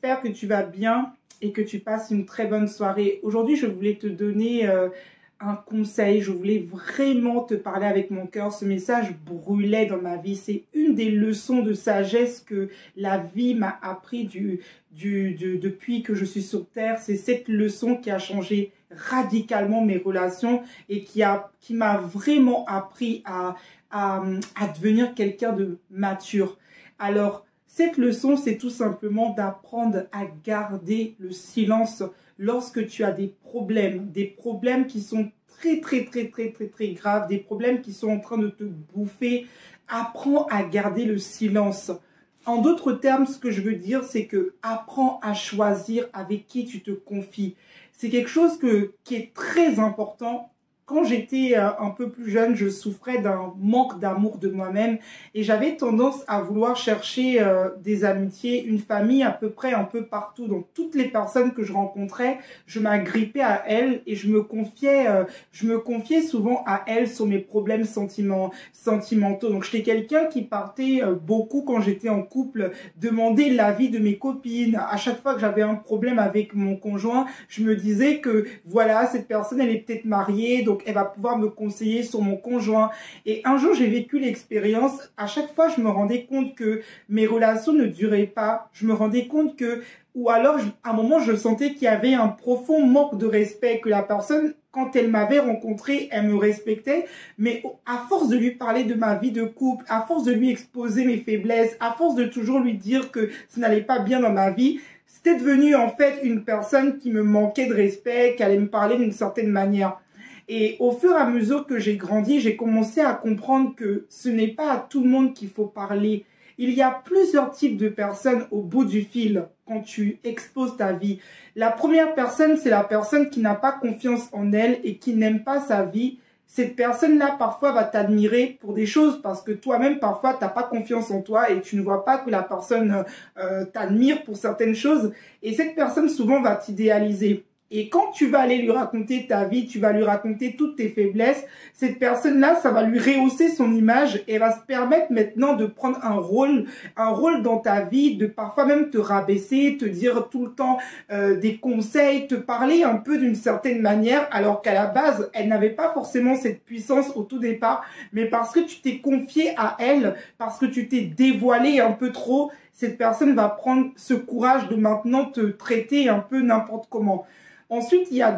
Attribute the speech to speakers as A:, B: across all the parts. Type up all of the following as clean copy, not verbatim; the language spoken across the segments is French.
A: j'espère que tu vas bien et que tu passes une très bonne soirée. Aujourd'hui, je voulais te donner un conseil. Je voulais vraiment te parler avec mon cœur. Ce message brûlait dans ma vie. C'est une des leçons de sagesse que la vie m'a appris depuis que je suis sur Terre. C'est cette leçon qui a changé radicalement mes relations et qui m'a vraiment appris à devenir quelqu'un de mature. Alors, cette leçon, c'est tout simplement d'apprendre à garder le silence lorsque tu as des problèmes qui sont très graves, des problèmes qui sont en train de te bouffer. Apprends à garder le silence. En d'autres termes, ce que je veux dire, c'est que apprends à choisir avec qui tu te confies. C'est quelque chose qui est très important. Quand j'étais un peu plus jeune, je souffrais d'un manque d'amour de moi-même et j'avais tendance à vouloir chercher des amitiés, une famille à peu près un peu partout. Donc toutes les personnes que je rencontrais, je m'agrippais à elles et je me confiais souvent à elles sur mes problèmes sentimentaux. Donc j'étais quelqu'un qui partait beaucoup quand j'étais en couple, demander l'avis de mes copines. À chaque fois que j'avais un problème avec mon conjoint, je me disais que voilà, cette personne, elle est peut-être mariée, donc elle va pouvoir me conseiller sur mon conjoint. Et un jour, j'ai vécu l'expérience. À chaque fois, je me rendais compte que mes relations ne duraient pas. Je me rendais compte que, ou alors, à un moment, je sentais qu'il y avait un profond manque de respect, que la personne, quand elle m'avait rencontré, elle me respectait. Mais à force de lui parler de ma vie de couple, à force de lui exposer mes faiblesses, à force de toujours lui dire que ça n'allait pas bien dans ma vie, c'était devenu en fait une personne qui me manquait de respect, qui allait me parler d'une certaine manière. Et au fur et à mesure que j'ai grandi, j'ai commencé à comprendre que ce n'est pas à tout le monde qu'il faut parler. Il y a plusieurs types de personnes au bout du fil quand tu exposes ta vie. La première personne, c'est la personne qui n'a pas confiance en elle et qui n'aime pas sa vie. Cette personne-là, parfois, va t'admirer pour des choses parce que toi-même, parfois, tu n'as pas confiance en toi et tu ne vois pas que la personne t'admire pour certaines choses. Et cette personne, souvent, va t'idéaliser. Et quand tu vas aller lui raconter ta vie, tu vas lui raconter toutes tes faiblesses, cette personne-là, ça va lui rehausser son image et va se permettre maintenant de prendre un rôle dans ta vie, de parfois même te rabaisser, te dire tout le temps des conseils, te parler un peu d'une certaine manière, alors qu'à la base, elle n'avait pas forcément cette puissance au tout départ, mais parce que tu t'es confié à elle, parce que tu t'es dévoilé un peu trop, cette personne va prendre ce courage de maintenant te traiter un peu n'importe comment. Ensuite, la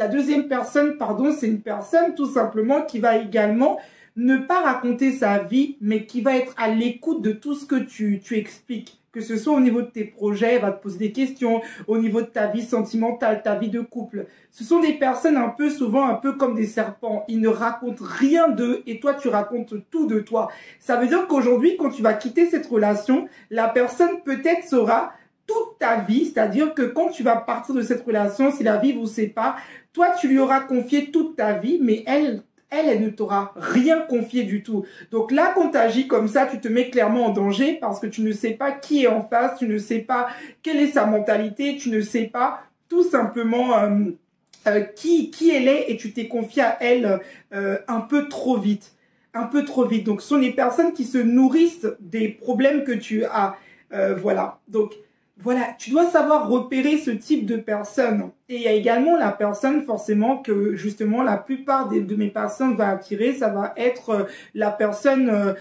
A: deuxième personne, pardon, c'est une personne tout simplement qui va également ne pas raconter sa vie, mais qui va être à l'écoute de tout ce que tu expliques. Que ce soit au niveau de tes projets, elle va te poser des questions, au niveau de ta vie sentimentale, ta vie de couple. Ce sont des personnes souvent un peu comme des serpents. Ils ne racontent rien d'eux et toi, tu racontes tout de toi. Ça veut dire qu'aujourd'hui, quand tu vas quitter cette relation, la personne peut-être saura toute ta vie, c'est-à-dire que quand tu vas partir de cette relation, si la vie vous sépare, toi, tu lui auras confié toute ta vie, mais elle ne t'aura rien confié du tout. Donc là, quand tu agis comme ça, tu te mets clairement en danger parce que tu ne sais pas qui est en face, tu ne sais pas quelle est sa mentalité, tu ne sais pas tout simplement qui elle est et tu t'es confié à elle un peu trop vite. Un peu trop vite. Donc, ce sont des personnes qui se nourrissent des problèmes que tu as. Voilà. Donc, voilà, tu dois savoir repérer ce type de personnes. Et il y a également la personne forcément que justement la plupart de mes personnes va attirer, ça va être la personne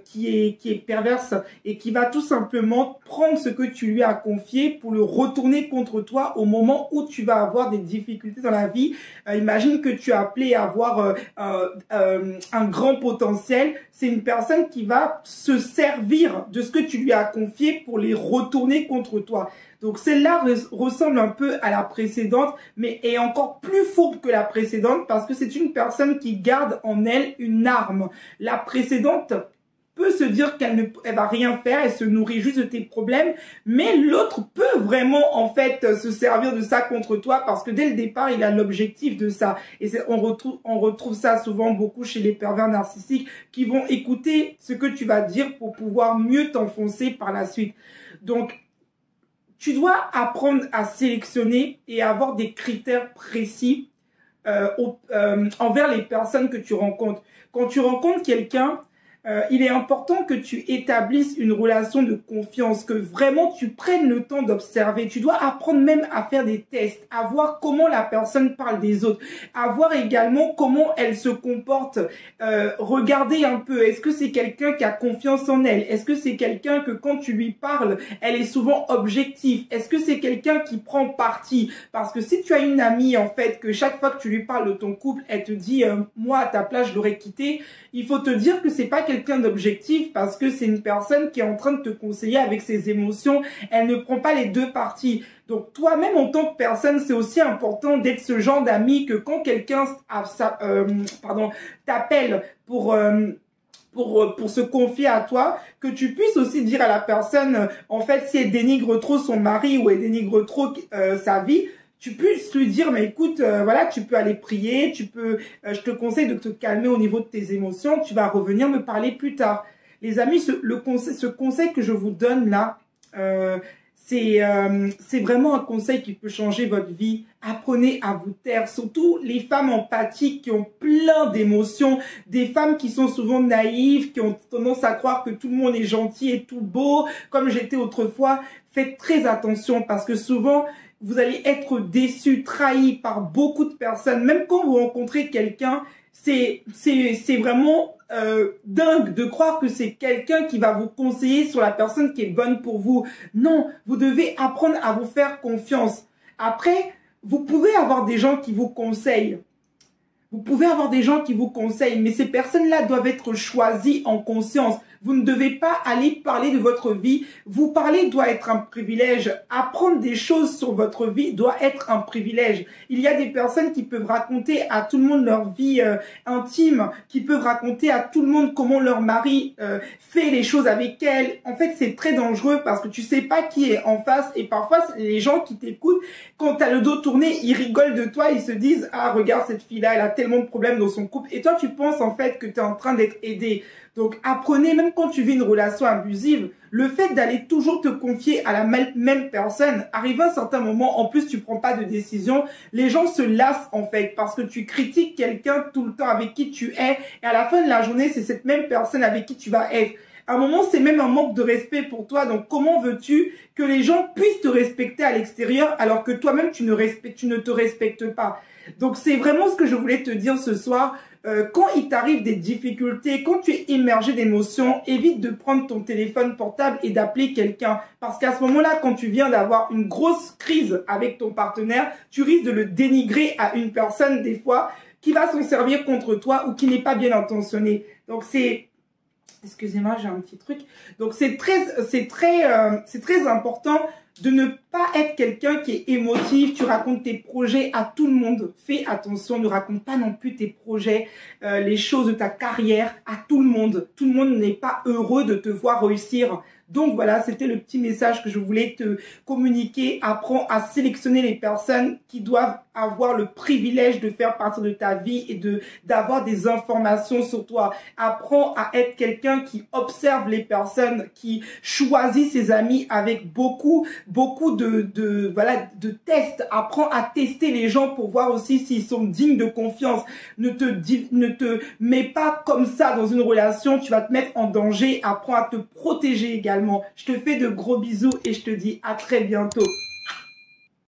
A: qui est perverse et qui va tout simplement prendre ce que tu lui as confié pour le retourner contre toi au moment où tu vas avoir des difficultés dans la vie. Imagine que tu as appelé à avoir un grand potentiel. C'est une personne qui va se servir de ce que tu lui as confié pour les retourner contre toi. Donc celle-là ressemble un peu à la précédente, mais est encore plus fourbe que la précédente parce que c'est une personne qui garde en elle une arme. La précédente peut se dire qu'elle va rien faire, elle se nourrit juste de tes problèmes, mais l'autre peut vraiment en fait se servir de ça contre toi parce que dès le départ, il a l'objectif de ça. Et on retrouve ça souvent beaucoup chez les pervers narcissiques qui vont écouter ce que tu vas dire pour pouvoir mieux t'enfoncer par la suite. Donc, tu dois apprendre à sélectionner et avoir des critères précis envers les personnes que tu rencontres. Quand tu rencontres quelqu'un, il est important que tu établisses une relation de confiance, que vraiment tu prennes le temps d'observer. Tu dois apprendre même à faire des tests, à voir comment la personne parle des autres, à voir également comment elle se comporte. Regardez un peu, est-ce que c'est quelqu'un qui a confiance en elle? Est-ce que c'est quelqu'un que quand tu lui parles, elle est souvent objective? Est-ce que c'est quelqu'un qui prend parti? Parce que si tu as une amie, en fait, que chaque fois que tu lui parles de ton couple, elle te dit moi, à ta place, je l'aurais quitté, il faut te dire que c'est pas quelqu'un d'objectif parce que c'est une personne qui est en train de te conseiller avec ses émotions. Elle ne prend pas les deux parties. Donc, toi-même, en tant que personne, c'est aussi important d'être ce genre d'ami que quand quelqu'un t'appelle pour se confier à toi, que tu puisses aussi dire à la personne, en fait, si elle dénigre trop son mari ou elle dénigre trop sa vie, tu peux lui dire, mais écoute, voilà, tu peux aller prier, tu peux, je te conseille de te calmer au niveau de tes émotions, tu vas revenir me parler plus tard. Les amis, ce conseil que je vous donne là, c'est vraiment un conseil qui peut changer votre vie. Apprenez à vous taire, surtout les femmes empathiques qui ont plein d'émotions, des femmes qui sont souvent naïves, qui ont tendance à croire que tout le monde est gentil et tout beau, comme j'étais autrefois. Faites très attention parce que souvent, vous allez être déçus, trahis par beaucoup de personnes. Même quand vous rencontrez quelqu'un, c'est vraiment dingue de croire que c'est quelqu'un qui va vous conseiller sur la personne qui est bonne pour vous. Non, vous devez apprendre à vous faire confiance. Après, vous pouvez avoir des gens qui vous conseillent. Vous pouvez avoir des gens qui vous conseillent, mais ces personnes-là doivent être choisies en conscience. Vous ne devez pas aller parler de votre vie. Vous parler doit être un privilège. Apprendre des choses sur votre vie doit être un privilège. Il y a des personnes qui peuvent raconter à tout le monde leur vie intime, qui peuvent raconter à tout le monde comment leur mari fait les choses avec elle. En fait, c'est très dangereux parce que tu sais pas qui est en face et parfois les gens qui t'écoutent, quand tu as le dos tourné, ils rigolent de toi, ils se disent « Ah, regarde cette fille-là, elle a tellement de problèmes dans son couple. » Et toi, tu penses en fait que tu es en train d'être aidé. Donc, apprenez, même quand tu vis une relation abusive, le fait d'aller toujours te confier à la même personne, arrive à un certain moment, en plus, tu prends pas de décision, les gens se lassent, en fait, parce que tu critiques quelqu'un tout le temps avec qui tu es, et à la fin de la journée, c'est cette même personne avec qui tu vas être. À un moment, c'est même un manque de respect pour toi. Donc, comment veux-tu que les gens puissent te respecter à l'extérieur alors que toi-même, tu ne te respectes pas? Donc, c'est vraiment ce que je voulais te dire ce soir. Quand il t'arrive des difficultés, quand tu es immergé d'émotions, évite de prendre ton téléphone portable et d'appeler quelqu'un. Parce qu'à ce moment-là, quand tu viens d'avoir une grosse crise avec ton partenaire, tu risques de le dénigrer à une personne, des fois, qui va s'en servir contre toi ou qui n'est pas bien intentionnée. Donc, c'est... Excusez-moi, j'ai un petit truc. Donc, c'est très important de ne pas être quelqu'un qui est émotif. Tu racontes tes projets à tout le monde. Fais attention, ne raconte pas non plus tes projets, les choses de ta carrière à tout le monde. Tout le monde n'est pas heureux de te voir réussir. Donc voilà, c'était le petit message que je voulais te communiquer. Apprends à sélectionner les personnes qui doivent avoir le privilège de faire partie de ta vie et d'avoir des informations sur toi. Apprends à être quelqu'un qui observe les personnes, qui choisit ses amis avec beaucoup de tests. Apprends à tester les gens pour voir aussi s'ils sont dignes de confiance. Ne te mets pas comme ça dans une relation, tu vas te mettre en danger. Apprends à te protéger également. Je te fais de gros bisous et je te dis à très bientôt.